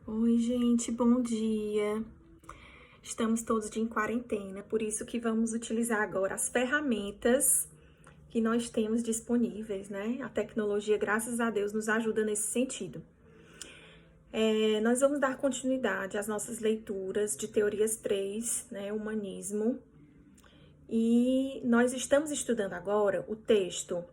Oi, gente, bom dia. Estamos todos em quarentena, por isso que vamos utilizar agora as ferramentas que nós temos disponíveis, né? A tecnologia, graças a Deus, nos ajuda nesse sentido. Nós vamos dar continuidade às nossas leituras de Teorias 3, né? Humanismo. E nós estamos estudando agora o texto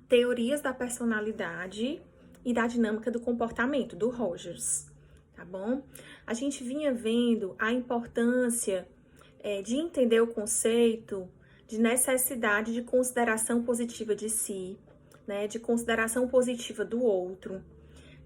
Teorias da Personalidade e da Dinâmica do Comportamento, do Rogers, tá bom? A gente vinha vendo a importância de entender o conceito de necessidade de consideração positiva de si, né? De consideração positiva do outro,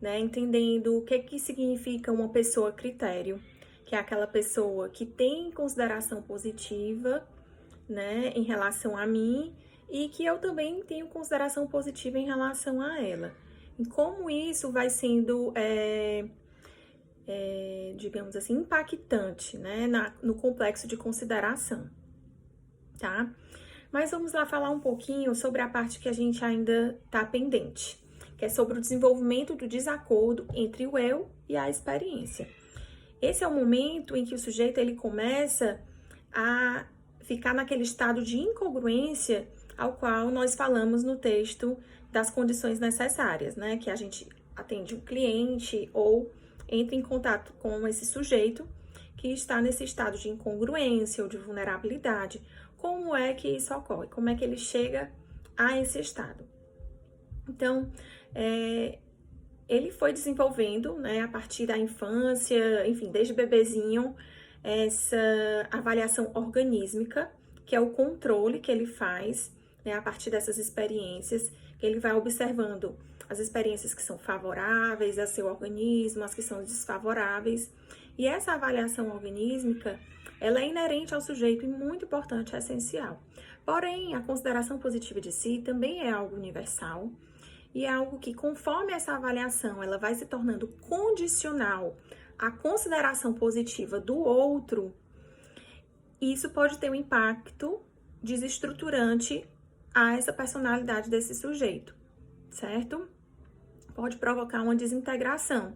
né? Entendendo o que significa uma pessoa critério, que é aquela pessoa que tem consideração positiva, né, em relação a mim, e que eu também tenho consideração positiva em relação a ela. E como isso vai sendo, digamos assim, impactante, né, no complexo de consideração, tá? Mas vamos lá falar um pouquinho sobre a parte que a gente ainda tá pendente, que é sobre o desenvolvimento do desacordo entre o eu e a experiência. Esse é o momento em que o sujeito ele começa a ficar naquele estado de incongruência ao qual nós falamos no texto das condições necessárias, né? Que a gente atende um cliente ou entra em contato com esse sujeito que está nesse estado de incongruência ou de vulnerabilidade. Como é que isso ocorre? Como é que ele chega a esse estado? Então, ele foi desenvolvendo, né, a partir da infância, enfim, desde bebezinho, essa avaliação organísmica, que é o controle que ele faz, né, a partir dessas experiências, que ele vai observando as experiências que são favoráveis a seu organismo, as que são desfavoráveis. E essa avaliação organísmica, ela é inerente ao sujeito e muito importante, é essencial. Porém, a consideração positiva de si também é algo universal, e é algo que, conforme essa avaliação, ela vai se tornando condicional à consideração positiva do outro, isso pode ter um impacto desestruturante a essa personalidade desse sujeito, certo? Pode provocar uma desintegração,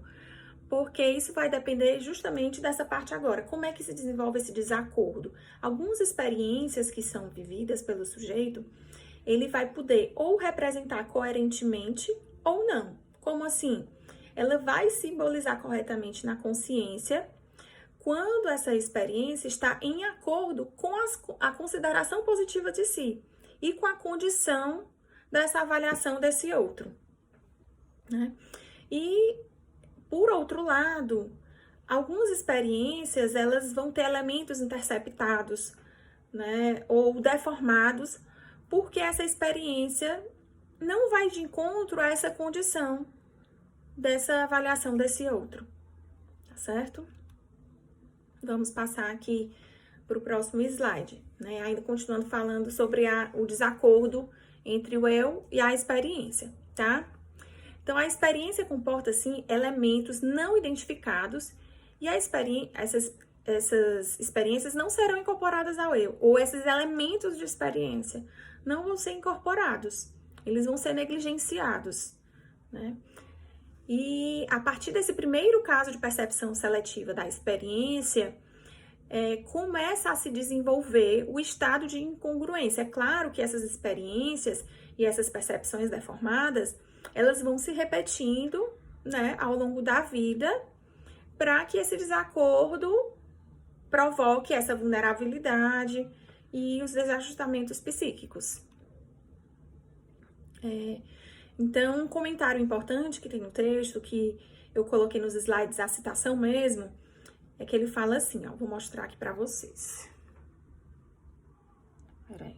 porque isso vai depender justamente dessa parte agora. Como é que se desenvolve esse desacordo? Algumas experiências que são vividas pelo sujeito, ele vai poder ou representar coerentemente ou não. Como assim? Ela vai simbolizar corretamente na consciência quando essa experiência está em acordo com a consideração positiva de si e com a condição dessa avaliação desse outro, né? E, por outro lado, algumas experiências, elas vão ter elementos interceptados, né, ou deformados, porque essa experiência não vai de encontro a essa condição dessa avaliação desse outro, tá certo? Vamos passar aqui para o próximo slide, né? Ainda continuando falando sobre o desacordo entre o eu e a experiência, tá? Então, a experiência comporta, assim, elementos não identificados e essas experiências não serão incorporadas ao eu, ou esses elementos de experiência não vão ser incorporados, eles vão ser negligenciados, né? E a partir desse primeiro caso de percepção seletiva da experiência, começa a se desenvolver o estado de incongruência. É claro que essas experiências e essas percepções deformadas, elas vão se repetindo, né, ao longo da vida, para que esse desacordo provoque essa vulnerabilidade e os desajustamentos psíquicos. Então, um comentário importante que tem no texto, que eu coloquei nos slides, a citação mesmo, é que ele fala assim, ó, vou mostrar aqui para vocês. Peraí.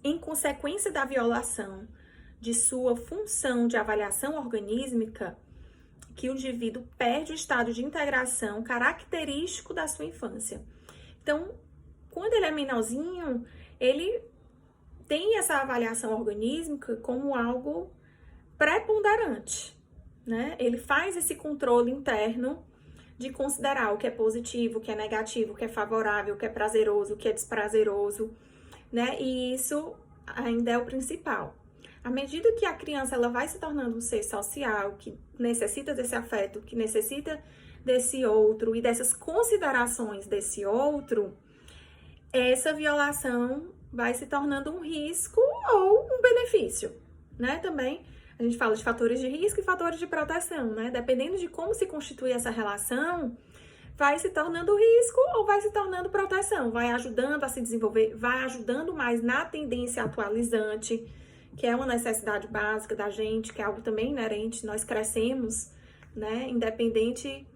Em consequência da violação de sua função de avaliação organísmica, que o indivíduo perde o estado de integração característico da sua infância. Então, quando ele é menorzinho, ele tem essa avaliação organísmica como algo preponderante, né? Ele faz esse controle interno de considerar o que é positivo, o que é negativo, o que é favorável, o que é prazeroso, o que é desprazeroso, né? E isso ainda é o principal. À medida que a criança ela vai se tornando um ser social, que necessita desse afeto, que necessita desse outro e dessas considerações desse outro, essa violação vai se tornando um risco ou um benefício, né? Também a gente fala de fatores de risco e fatores de proteção, né? Dependendo de como se constitui essa relação, vai se tornando risco ou vai se tornando proteção, vai ajudando a se desenvolver, vai ajudando mais na tendência atualizante, que é uma necessidade básica da gente, que é algo também inerente, nós crescemos, né? Independente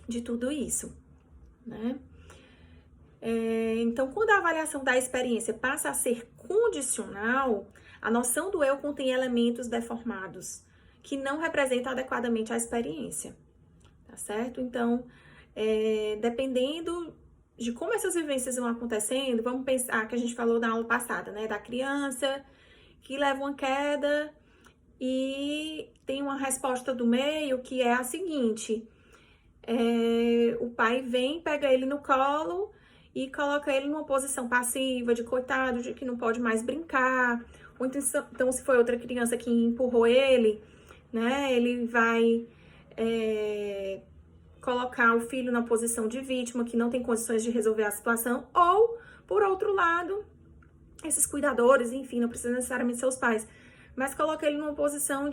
de tudo isso, né? Então, quando a avaliação da experiência passa a ser condicional, a noção do eu contém elementos deformados que não representam adequadamente a experiência, tá certo? Então, dependendo de como essas vivências vão acontecendo, vamos pensar que a gente falou na aula passada, né? Da criança que leva uma queda e tem uma resposta do meio que é a seguinte: o pai vem, pega ele no colo e coloca ele numa posição passiva, de coitado, de que não pode mais brincar. Ou então, se foi outra criança que empurrou ele, né, ele vai colocar o filho na posição de vítima, que não tem condições de resolver a situação. Ou, por outro lado, esses cuidadores, enfim, não precisa necessariamente ser os pais, mas coloca ele numa posição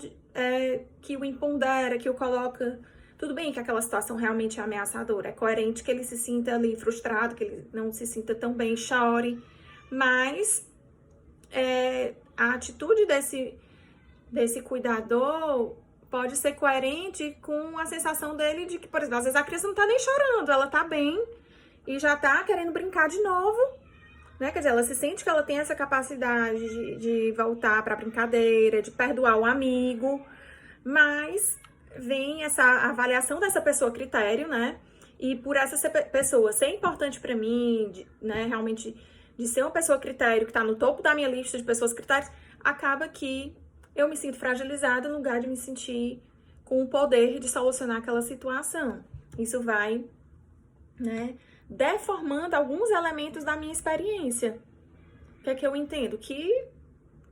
que o empodera, que o coloca... Tudo bem que aquela situação realmente é ameaçadora, é coerente que ele se sinta ali frustrado, que ele não se sinta tão bem, chore, mas a atitude desse cuidador pode ser coerente com a sensação dele de que, por exemplo, às vezes a criança não tá nem chorando, ela tá bem e já tá querendo brincar de novo, né? Quer dizer, ela se sente que ela tem essa capacidade de voltar pra brincadeira, de perdoar o amigo, mas vem essa avaliação dessa pessoa critério, né? E por essa pessoa ser importante pra mim, né? Realmente de ser uma pessoa critério que tá no topo da minha lista de pessoas critérias, acaba que eu me sinto fragilizada no lugar de me sentir com o poder de solucionar aquela situação. Isso vai, né, deformando alguns elementos da minha experiência. O que é que eu entendo? Que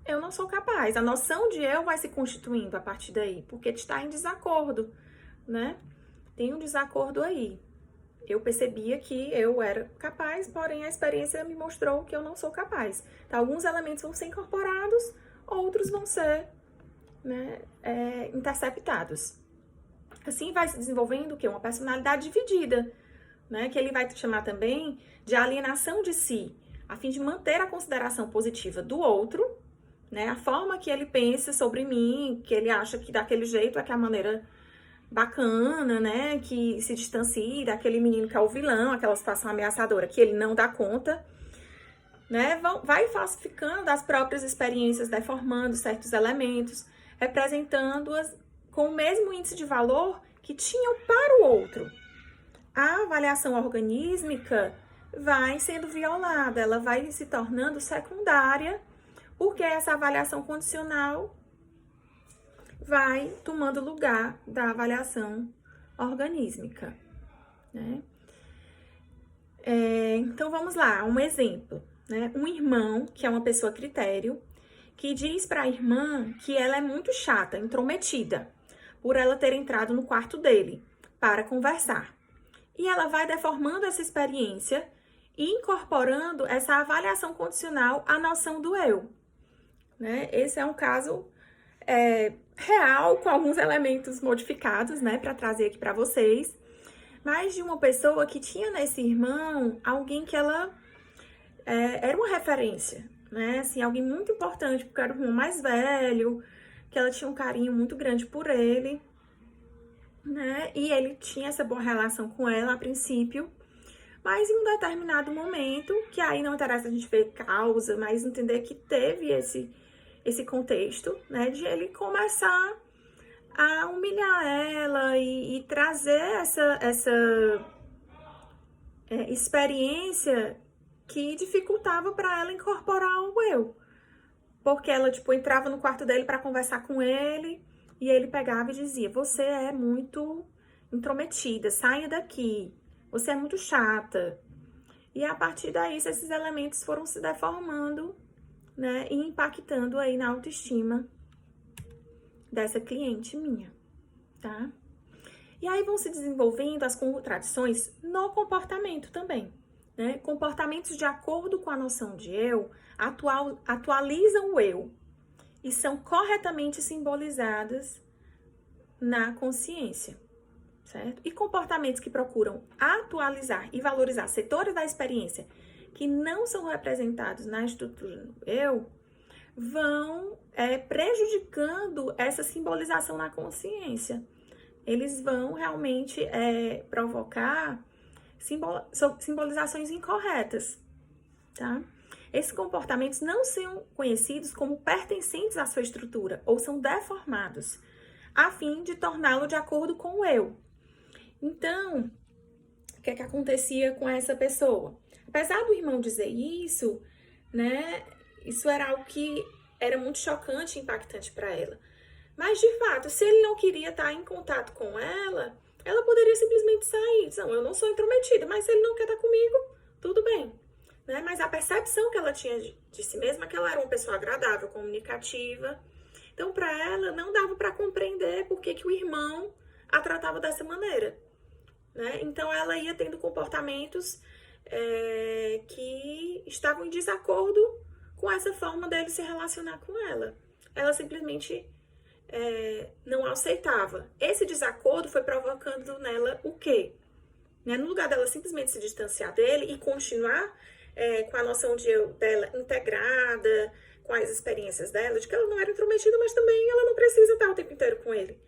eu não sou capaz. A noção de eu vai se constituindo a partir daí, porque está em desacordo, né? Tem um desacordo aí. Eu percebia que eu era capaz, porém a experiência me mostrou que eu não sou capaz. Então, alguns elementos vão ser incorporados, outros vão ser, né, interceptados. Assim vai se desenvolvendo o quê? Uma personalidade dividida, né? Que ele vai chamar também de alienação de si, a fim de manter a consideração positiva do outro, né? A forma que ele pensa sobre mim, que ele acha que daquele jeito é que é a maneira bacana, né? Que se distancie daquele menino que é o vilão, aquela situação ameaçadora que ele não dá conta, né? Vai falsificando as próprias experiências, deformando certos elementos, representando-as com o mesmo índice de valor que tinham para o outro. A avaliação organísmica vai sendo violada, ela vai se tornando secundária, porque essa avaliação condicional vai tomando lugar da avaliação organísmica, né? Então, vamos lá, um exemplo, né? Um irmão, que é uma pessoa critério, que diz para a irmã que ela é muito chata, intrometida, por ela ter entrado no quarto dele para conversar. E ela vai deformando essa experiência e incorporando essa avaliação condicional à noção do eu, né? Esse é um caso real, com alguns elementos modificados, né, para trazer aqui para vocês, mas de uma pessoa que tinha nesse irmão alguém que ela era uma referência, né, assim, alguém muito importante, porque era o irmão mais velho, que ela tinha um carinho muito grande por ele, né, e ele tinha essa boa relação com ela a princípio, mas em um determinado momento, que aí não interessa a gente ver causa, mas entender que teve esse contexto, né, de ele começar a humilhar ela e trazer essa experiência que dificultava para ela incorporar o eu. Porque ela, tipo, entrava no quarto dele para conversar com ele e ele pegava e dizia: você é muito intrometida, saia daqui, você é muito chata. E a partir daí, esses elementos foram se deformando né? E impactando aí na autoestima dessa cliente minha, tá? E aí vão se desenvolvendo as contradições no comportamento também, né? Comportamentos de acordo com a noção de eu atualizam o eu e são corretamente simbolizadas na consciência, certo? E comportamentos que procuram atualizar e valorizar setores da experiência que não são representados na estrutura do eu vão prejudicando essa simbolização na consciência. Eles vão realmente provocar simbolizações incorretas, tá? Esses comportamentos não são conhecidos como pertencentes à sua estrutura ou são deformados, a fim de torná-lo de acordo com o eu. Então, o que é que acontecia com essa pessoa? Apesar do irmão dizer isso, né, isso era algo que era muito chocante e impactante para ela. Mas, de fato, se ele não queria estar em contato com ela poderia simplesmente sair. Não, eu não sou intrometida, mas se ele não quer estar comigo, tudo bem. Né? Mas a percepção que ela tinha de si mesma é que ela era uma pessoa agradável, comunicativa. Então, para ela, não dava para compreender por que o irmão a tratava dessa maneira. Né? Então, ela ia tendo comportamentos que estavam em desacordo com essa forma dele se relacionar com ela. Ela simplesmente não aceitava. Esse desacordo foi provocando nela o quê? Né? No lugar dela simplesmente se distanciar dele e continuar com a noção de eu dela integrada, com as experiências dela, de que ela não era intrometida, mas também ela não precisa estar o tempo inteiro com ele.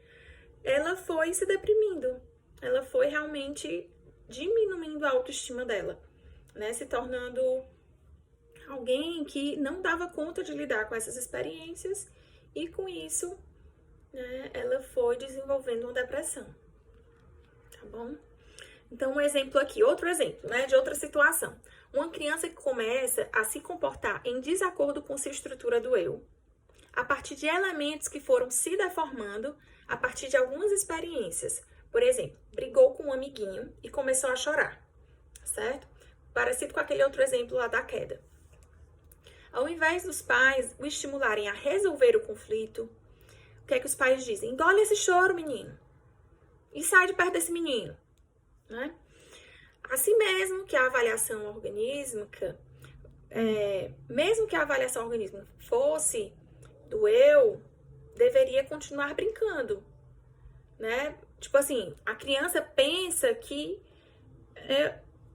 Ela foi se deprimindo. Ela foi realmente diminuindo a autoestima dela, né? Se tornando alguém que não dava conta de lidar com essas experiências e com isso, né, ela foi desenvolvendo uma depressão, tá bom? Então, um exemplo aqui, outro exemplo, né, de outra situação. Uma criança que começa a se comportar em desacordo com sua estrutura do eu, a partir de elementos que foram se deformando a partir de algumas experiências. Por exemplo, brigou com um amiguinho e começou a chorar, certo? Parecido com aquele outro exemplo lá da queda. Ao invés dos pais o estimularem a resolver o conflito, o que é que os pais dizem? Engole esse choro, menino. E sai de perto desse menino. Né? Assim mesmo que a avaliação organísmica, mesmo que a avaliação organísmica fosse do eu, deveria continuar brincando. Né? Tipo assim, a criança pensa que,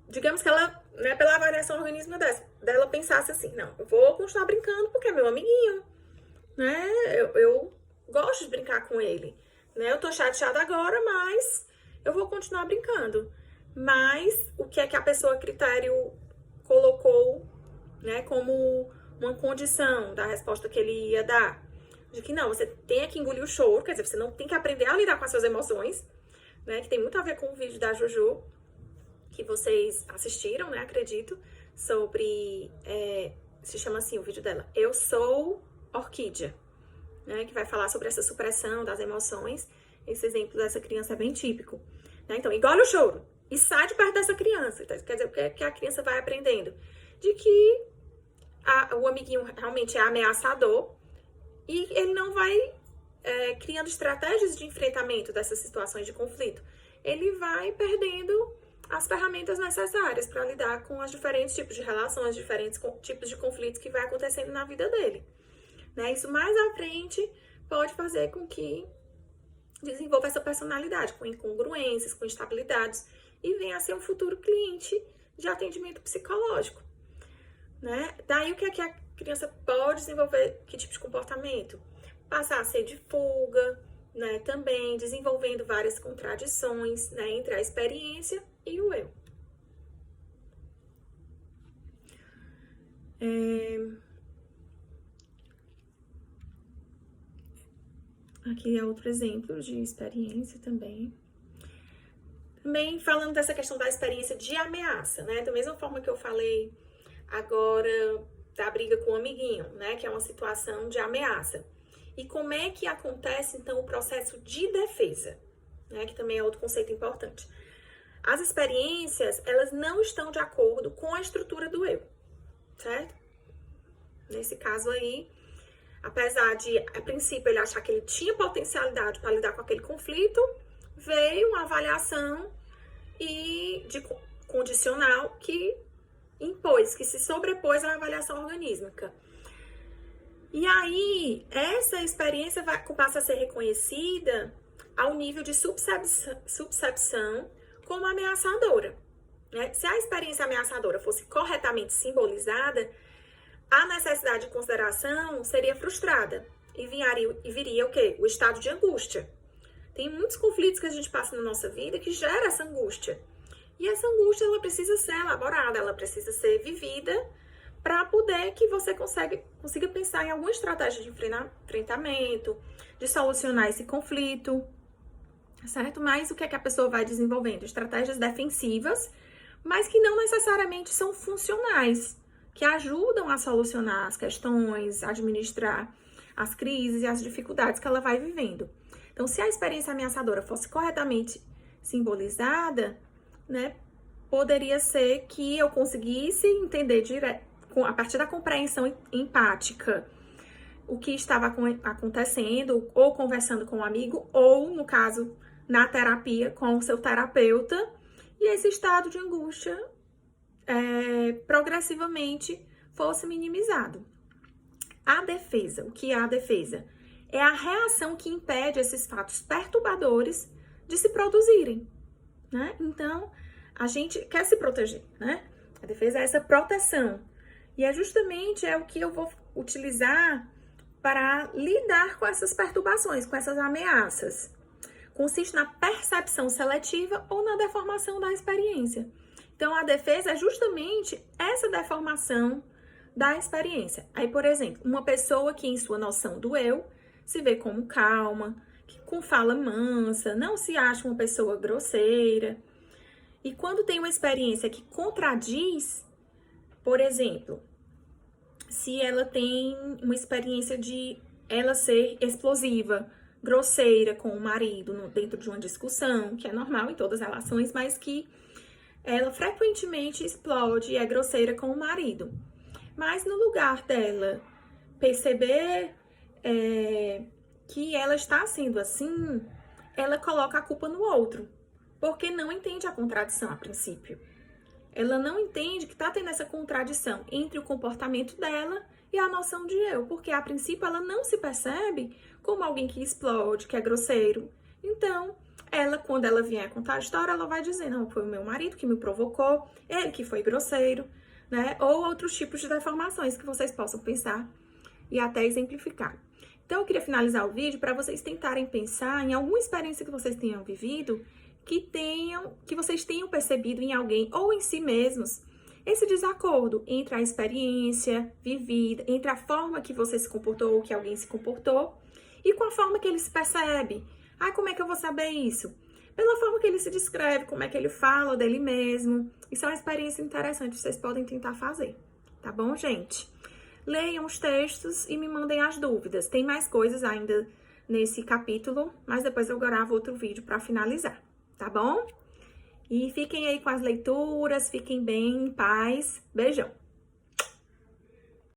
digamos que ela, né, pela avaliação organísmica dela pensasse assim, não, eu vou continuar brincando porque é meu amiguinho. Né? Eu gosto de brincar com ele, né? Eu tô chateada agora, mas eu vou continuar brincando. Mas o que é que a pessoa critério colocou, né, como uma condição da resposta que ele ia dar? De que não, você tem que engolir o choro, quer dizer, você não tem que aprender a lidar com as suas emoções, né? Que tem muito a ver com o vídeo da Jojo, que vocês assistiram, né? Acredito, sobre, se chama assim o vídeo dela, Eu Sou Orquídea. Né, que vai falar sobre essa supressão das emoções. Esse exemplo dessa criança é bem típico. Né? Então, engole o choro e sai de perto dessa criança. Então, quer dizer, o que a criança vai aprendendo? De que o amiguinho realmente é ameaçador e ele não vai criando estratégias de enfrentamento dessas situações de conflito. Ele vai perdendo as ferramentas necessárias para lidar com os diferentes tipos de relações, diferentes tipos de conflitos que vai acontecendo na vida dele. Né? Isso mais à frente pode fazer com que desenvolva essa personalidade, com incongruências, com instabilidades, e venha a ser um futuro cliente de atendimento psicológico. Né? Daí o que é que a criança pode desenvolver, que tipo de comportamento? Passar a ser de fuga, né? Também desenvolvendo várias contradições, né, entre a experiência e o eu. Aqui é outro exemplo de experiência também. Também falando dessa questão da experiência de ameaça, né? Da mesma forma que eu falei agora da briga com o amiguinho, né? Que é uma situação de ameaça. E como é que acontece, então, o processo de defesa, né? Que também é outro conceito importante. As experiências, elas não estão de acordo com a estrutura do eu, certo? Nesse caso aí, apesar de, a princípio, ele achar que ele tinha potencialidade para lidar com aquele conflito, veio uma avaliação condicional que impôs, que se sobrepôs à avaliação organísmica. E aí, essa experiência passa a ser reconhecida ao nível de subcepção como ameaçadora, né? Se a experiência ameaçadora fosse corretamente simbolizada, a necessidade de consideração seria frustrada e viria o quê? O estado de angústia. Tem muitos conflitos que a gente passa na nossa vida que gera essa angústia. E essa angústia, ela precisa ser elaborada, ela precisa ser vivida para poder que você consiga pensar em alguma estratégia de enfrentamento, de solucionar esse conflito, certo? Mas o que é que a pessoa vai desenvolvendo? Estratégias defensivas, mas que não necessariamente são funcionais, que ajudam a solucionar as questões, administrar as crises e as dificuldades que ela vai vivendo. Então, se a experiência ameaçadora fosse corretamente simbolizada, né, poderia ser que eu conseguisse entender a partir da compreensão empática o que estava acontecendo, ou conversando com um amigo, ou, no caso, na terapia com o seu terapeuta, e esse estado de angústia progressivamente fosse minimizado. A defesa, o que é a defesa? É a reação que impede esses fatos perturbadores de se produzirem, né? Então, a gente quer se proteger, né? A defesa é essa proteção. E é justamente o que eu vou utilizar para lidar com essas perturbações, com essas ameaças. Consiste na percepção seletiva ou na deformação da experiência. Então, a defesa é justamente essa deformação da experiência. Aí, por exemplo, uma pessoa que em sua noção do eu se vê como calma, com fala mansa, não se acha uma pessoa grosseira. E quando tem uma experiência que contradiz, por exemplo, se ela tem uma experiência de ela ser explosiva, grosseira com o marido dentro de uma discussão, que é normal em todas as relações, mas que ela frequentemente explode e é grosseira com o marido. Mas no lugar dela perceber que ela está sendo assim, ela coloca a culpa no outro, porque não entende a contradição a princípio. Ela não entende que está tendo essa contradição entre o comportamento dela e a noção de eu, porque a princípio ela não se percebe como alguém que explode, que é grosseiro. Então, ela, quando ela vier contar a história, ela vai dizer, não, foi o meu marido que me provocou, ele que foi grosseiro, né? Ou outros tipos de deformações que vocês possam pensar e até exemplificar. Então, eu queria finalizar o vídeo para vocês tentarem pensar em alguma experiência que vocês tenham vivido, que vocês tenham percebido em alguém ou em si mesmos, esse desacordo entre a experiência vivida, entre a forma que você se comportou ou que alguém se comportou, e com a forma que ele se percebe. Ah, como é que eu vou saber isso? Pela forma que ele se descreve, como é que ele fala dele mesmo. Isso é uma experiência interessante, vocês podem tentar fazer. Tá bom, gente? Leiam os textos e me mandem as dúvidas. Tem mais coisas ainda nesse capítulo, mas depois eu gravo outro vídeo para finalizar, tá bom? E fiquem aí com as leituras, fiquem bem, em paz. Beijão!